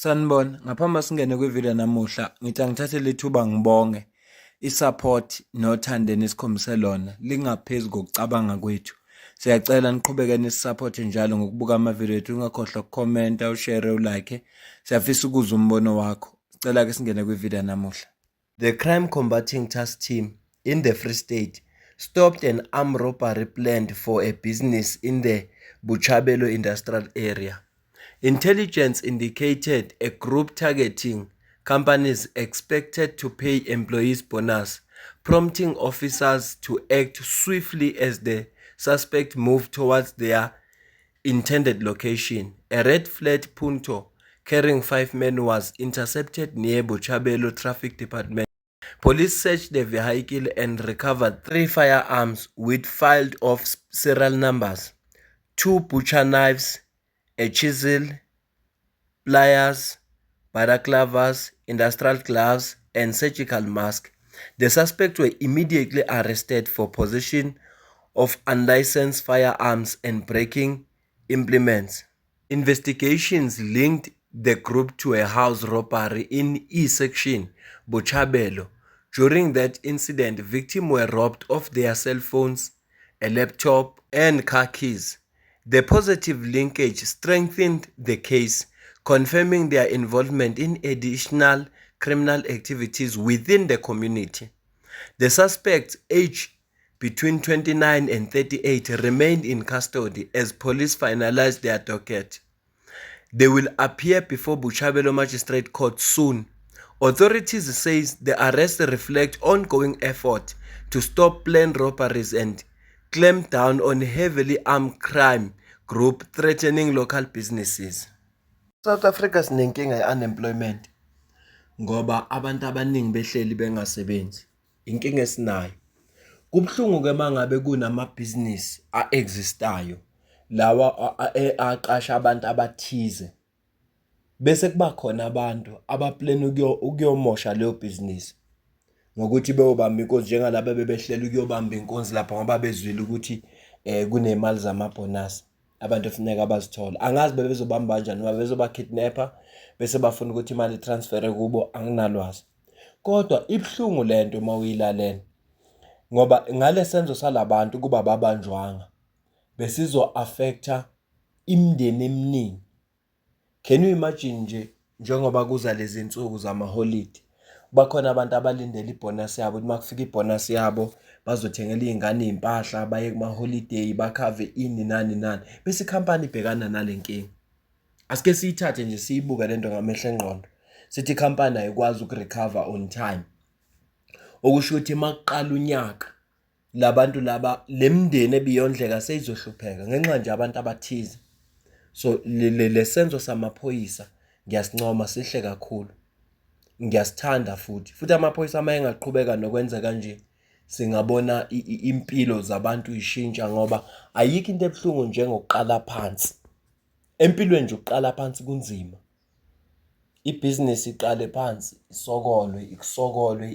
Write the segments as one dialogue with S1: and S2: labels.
S1: Sanibona, ngaphambi singene kwivideo namuhla, ngithi angithathe lethuba ngibonge i-support nothando enikhombise lona lingaphezu kokucabanga kwethu. Siyacela niqhubeke nisiphote njalo ngokubuka amavideo ethu, ungakhohlwa ukukhomenta, ushare, ulike. Siyafisa ukuzwa umbono wakho. Sicela ke singene kwivideo namuhla.
S2: The Crime Combating Task Team in the Free State stopped an armed robbery planned for a business in the Botshabelo industrial area. Intelligence indicated a group targeting companies expected to pay employees bonus, prompting officers to act swiftly as the suspect moved towards their intended location. A red flat Punto carrying 5 men was intercepted near Botshabelo Traffic Department. Police searched the vehicle and recovered 3 firearms with filed-off serial numbers, 2 butcher knives, a chisel, pliers, balaclavas, industrial gloves, and surgical mask. The suspects were immediately arrested for possession of unlicensed firearms and breaking implements. Investigations linked the group to a house robbery in E-Section, Botshabelo. During that incident, victims were robbed of their cell phones, a laptop, and car keys. The positive linkage strengthened the case, confirming their involvement in additional criminal activities within the community. The suspects, aged between 29 and 38, remained in custody as police finalized their docket. They will appear before Botshabelo Magistrate Court soon. Authorities say the arrests reflect ongoing effort to stop planned robberies and clamp down on heavily armed crime group threatening local businesses. South Africa sinenkinga ye-unemployment ngoba abantu abaningi behleli bengasebenzi. Inkinga esinayo. Kubuhlungu ke mangabe kunamabhizinisi a-existayo lawa aqasha abantu abathize. Bese kuba khona abantu abaplane ukuyomosha leyo business ngokuthi beyobamba inkonzi njengalabo bebehlela ukuyobamba inkonzi lapha ngoba bezwile ukuthi kunemali zamabonus abantu efuneka abazithola. Angazi bebezobamba kanjani ngoba bezoba kidnapper bese bafuna ukuthi imali transfer kubo, anginalwazi. Kodwa ibhlungu lento mawuyilalela ngoba ngale senzo salabantu kuba babanjwanga besizo affecta imindeni eminingi. Can you imagine nje njengoba kuza lezi insuku zama-holiday bakhona abantu abalindele ibonus yabo ukuthi makufika ibonus yabo bazothengela izingane impahla baye kuma-holiday bakhave ini nani bese ikhampani ibhekana nalenkinga. Asike siyithathe nje siyibuke lento ngamehlo engqondo sithi ikhampani ayikwazi ukurecover on time, okusho ukuthi makuqala unyaka labantu laba lemndeni ebiyondleka seyizohlupheka ngenxa nje abantu abathize. So le senzo samaphoyisa ngiyasincoma sihle kakhulu, ngiyasithanda futhi amaphoyisa uma engaqhubeka nokwenza kanje singabona impilo zabantu ishintsha ngoba ayikho into ebuhlungu njengokuqala phansi. Empilweni nje ukuqala phansi kunzima. Ibhizinisi iqale phansi, ikusokolwe,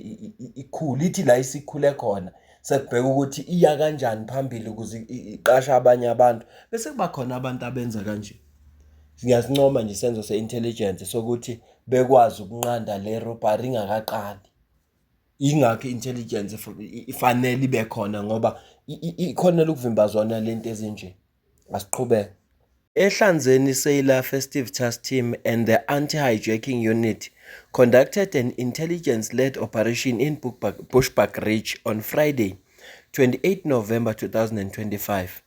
S2: ikhule ithi la isikhule khona sekubheka ukuthi iya kanjani phambili ukuze iqashe abanye abantu bese kuba khona abantu abenza kanje. Ngiyasincoma nje isenzo se-intelligence sokuthi bekwazi ukunqanda le robbery ingakaqali. Ingakho i-intelligence ifanele ibe khona ngoba ikhonela ukuvimba zona lento ezinje. Asiqhubeke. Ehlanzeni Sailor Festive Task Team and the Anti-Hijacking Unit conducted an intelligence-led operation in Bushbuckridge on Friday, 28 November 2025,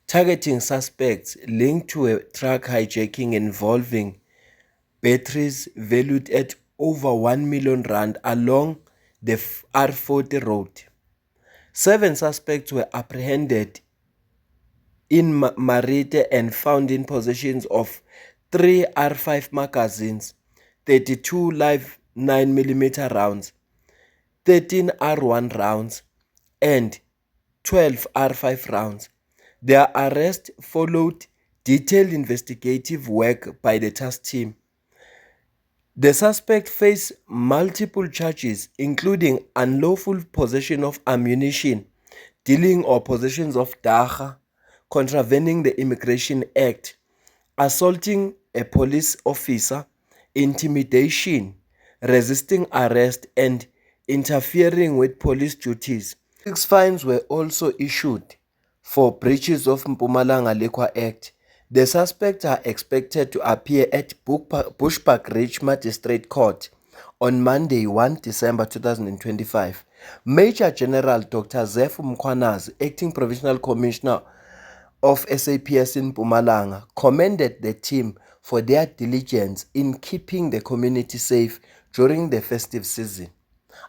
S2: targeting suspects linked to a truck hijacking involving batteries valued at over 1 million rand along the R40 road. 7 suspects were apprehended in Marite and found in possession of 3 R5 magazines, 32 live 9mm rounds, 13 R1 rounds, and 12 R5 rounds. Their arrest followed detailed investigative work by the task team. The suspect faced multiple charges, including unlawful possession of ammunition, dealing or possession of dagga, contravening the Immigration Act, assaulting a police officer, intimidation, resisting arrest, and interfering with police duties. 6 fines were also issued for breaches of Mpumalanga Liquor Act. The suspects are expected to appear at Bushbuckridge Magistrate Court on Monday, 1 December 2025. Major General Dr. Zeph Mkhwanazi, Acting Provincial Commissioner of SAPS in Mpumalanga, commended the team for their diligence in keeping the community safe during the festive season.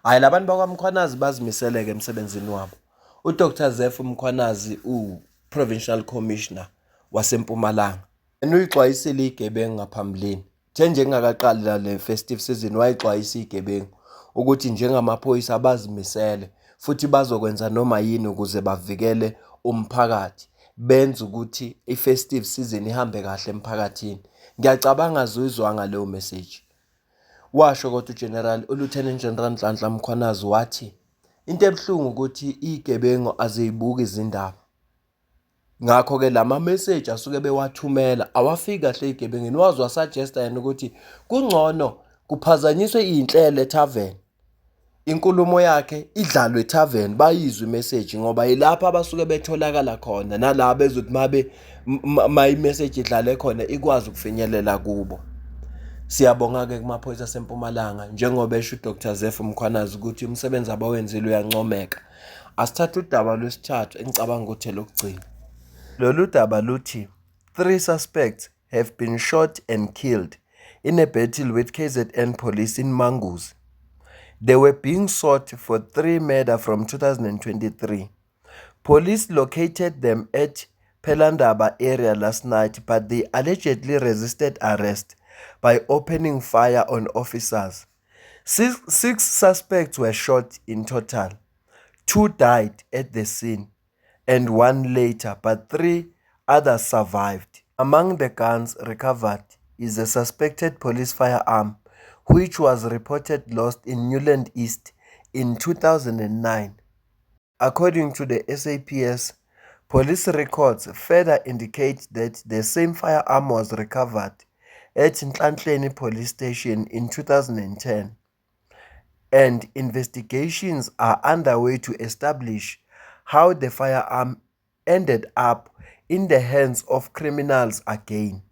S2: Hayi labantu bakwaMkhwanazi bazimisele-ke emsebenzini wabo. UDr Zeph Mkhwanazi u-Provincial Commissioner waseMpumalanga. Yena uyixwayisile igebengu ngaphambilini. Njengakaqali la le festive season wayixwayisa igebengu ukuthi njengamaphoyisa bazimisele futhi bazokwenza noma yini ukuze bavikele umphakathi. Benza ukuthi i-festive season ihambe kahle emphakathini. Ngiyacabanga azuyizwanga leyo message. Washo kodwa uLieutenant General Nhlanhla Mkhwanazi wathi into ebuhlungu ukuthi igebengu aziyibuki izindaba. Ngakho-ke lama message asuke bewathumela awafiki kahle igebengeni. Wazi wasuggesta yena ukuthi kungcono kuphazanyiswe iy'nhlelo ethaveni. Inkulumo yakhe idlalwe ethaveni bayizwe imessage ngoba yilapho abasuke betholakala khona nalabo bezothi imessage idlale khona ikwazi ukufinyelela kubo. Siyabonga-ke kumaphoyisa aseMpumalanga njengoba esho uDr Zeph Mkhwanazi ukuthi umsebenzi abawenzile uyancomeka. Asithathe udaba lwesithathu engicabanga ukuthi elokugcina. Lolu daba luthi 3 suspects have been shot and killed in a battle with KZN police in Manguzi. They were being sought for 3 murders from 2023. Police located them at Pelandaba area last night, but they allegedly resisted arrest by opening fire on officers. 6 suspects were shot in total. 2 died at the scene and 1 later, but 3 others survived. Among the guns recovered is a suspected police firearm, which was reported lost in Newland East in 2009. According to the SAPS, police records further indicate that the same firearm was recovered at Nhlanhleni police station in 2010, and investigations are underway to establish how the firearm ended up in the hands of criminals again.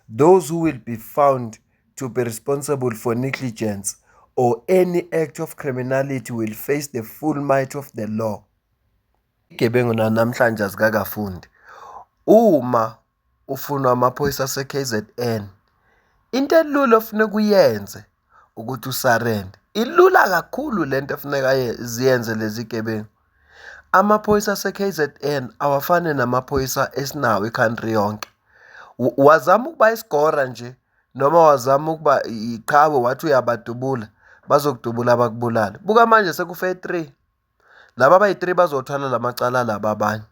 S2: Those who will be found to be responsible for negligence or any act of criminality will face the full might of the law. Igebengu namhlanje azikakafundi. Uma ufuna amaphoyisa ase-KZN, into elula ofuneka uyenze ukuthi usarende. Ilula kakhulu lento efuneka ziyenze lezi gebengu. Amaphoyisa ase-KZN awafane namaphoyisa esinawo i-country yonke. Wazama ukuba isigora nje noma wazama ukuba iqhawe wathi uyabadubula bazokudubula bakubulala. Buka manje sekufe 3. Laba abayi-3 bazothwala lamacala laba abanye.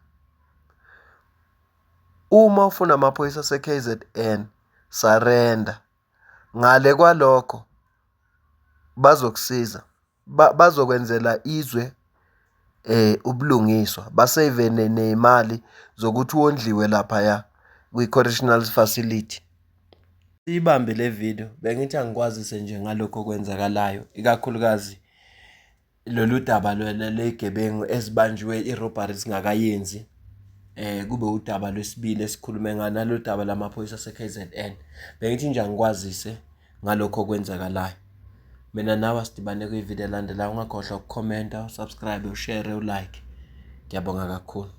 S2: Uma ufuna amaphoyisa ase-KZN, surrender. Ngale kwalokho bazokusiza. Bazokwenzela izwe ubulungiswa. Basave nemali zokuthi wondliwe lapha kwi-correctional facility. Siyibambe le video. Bengithi angikwazise nje ngalokho okwenzakalayo. Ikakhulukazi lolu daba legebengu ezibanjiwe i-robbery singakayenzi. Kube udaba lwesibili esikhulume nalo daba lamaphoyisa ase-KZN. Bengithi nje angikwazise ngalokho okwenzakalayo. Mina nawe asidibane kwi-video elandelayo. Ungakhohlwa ukukhomenta, usubscribe, ushare, ulike. Ngiyabonga kakhulu.